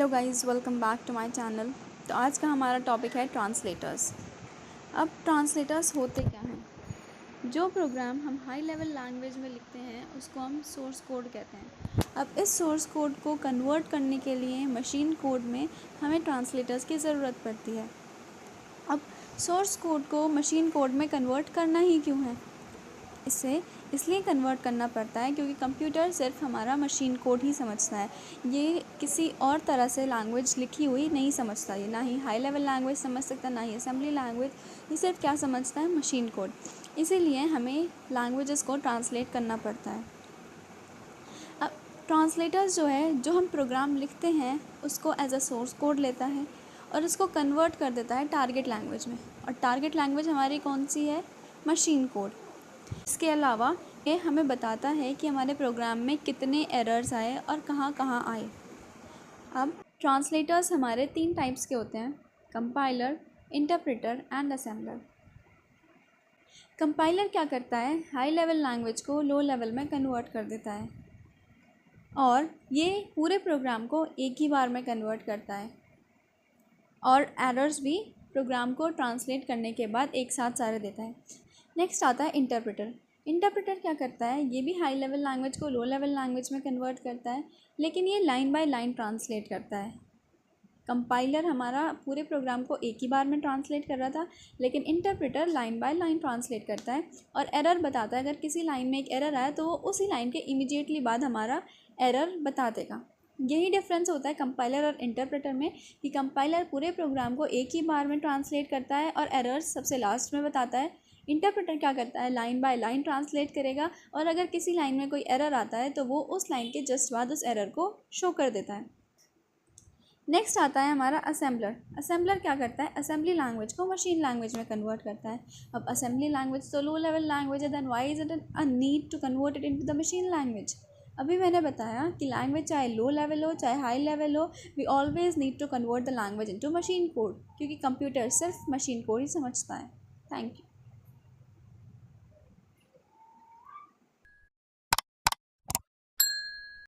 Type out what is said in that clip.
Hello guys, welcome back to my channel. तो आज का हमारा टॉपिक है ट्रांसलेटर्स। अब ट्रांसलेटर्स होते क्या हैं? जो प्रोग्राम हम हाई लेवल लैंग्वेज में लिखते हैं उसको हम सोर्स कोड कहते हैं। अब इस सोर्स कोड को कन्वर्ट करने के लिए मशीन कोड में हमें ट्रांसलेटर्स की ज़रूरत पड़ती है। अब सोर्स कोड को मशीन कोड में कन्वर्ट करना ही क्यों है? इसे इसलिए कन्वर्ट करना पड़ता है क्योंकि कंप्यूटर सिर्फ हमारा मशीन कोड ही समझता है। ये किसी और तरह से लैंग्वेज लिखी हुई नहीं समझता। ये ना ही हाई लेवल लैंग्वेज समझ सकता, ना ही असेंबली लैंग्वेज। ये सिर्फ क्या समझता है? Machine code. इसीलिए हमें लैंग्वेजेस को ट्रांसलेट करना पड़ता है। अब ट्रांसलेटर्स जो है, जो हम प्रोग्राम लिखते हैं उसको एज अ सोर्स कोड लेता है और उसको कन्वर्ट कर देता है टारगेट लैंग्वेज में। और टारगेट लैंग्वेज हमारी कौन सी है? Machine code. इसके अलावा ये हमें बताता है कि हमारे प्रोग्राम में कितने एरर्स आए और कहाँ कहाँ आए। अब ट्रांसलेटर्स हमारे 3 टाइप्स के होते हैं: compiler, interpreter and assembler. Compiler क्या करता है? हाई लेवल लैंग्वेज को लो लेवल में कन्वर्ट कर देता है और ये पूरे प्रोग्राम को एक ही बार में कन्वर्ट करता है और एरर्स भी प्रोग्राम को ट्रांसलेट करने के बाद एक साथ सारे देता है। नेक्स्ट आता है इंटरप्रेटर। इंटरप्रेटर क्या करता है? ये भी हाई लेवल लैंग्वेज को लो लेवल लैंग्वेज में कन्वर्ट करता है, लेकिन ये लाइन बाय लाइन ट्रांसलेट करता है। कंपाइलर हमारा पूरे प्रोग्राम को एक ही बार में ट्रांसलेट कर रहा था, लेकिन interpreter line by line translate करता है और एरर बताता है। अगर किसी लाइन में एक एरर आया तो वो उसी लाइन के इमीडिएटली बाद हमारा एरर बता देगा। यही डिफरेंस होता है कंपाइलर और इंटरप्रेटर में कि कंपाइलर पूरे प्रोग्राम को एक ही बार में ट्रांसलेट करता है और एरर्स सबसे लास्ट में बताता है। इंटरप्रेटर क्या करता है? लाइन बाय लाइन ट्रांसलेट करेगा और अगर किसी लाइन में कोई एरर आता है तो वो उस लाइन के जस्ट बाद उस एरर को शो कर देता है। नेक्स्ट आता है हमारा असेंबलर। असेंबलर क्या करता है? असेंबली लैंग्वेज को मशीन लैंग्वेज में कन्वर्ट करता है। अब असेंबली लैंग्वेज तो लो लेवल लैंग्वेज है, then why is it a need to convert it into the machine language? अभी मैंने बताया कि लैंग्वेज चाहे लो लेवल हो चाहे हाई लेवल हो, we always need to convert the language into machine code, क्योंकि कंप्यूटर सिर्फ मशीन कोड ही समझता है। Thank you.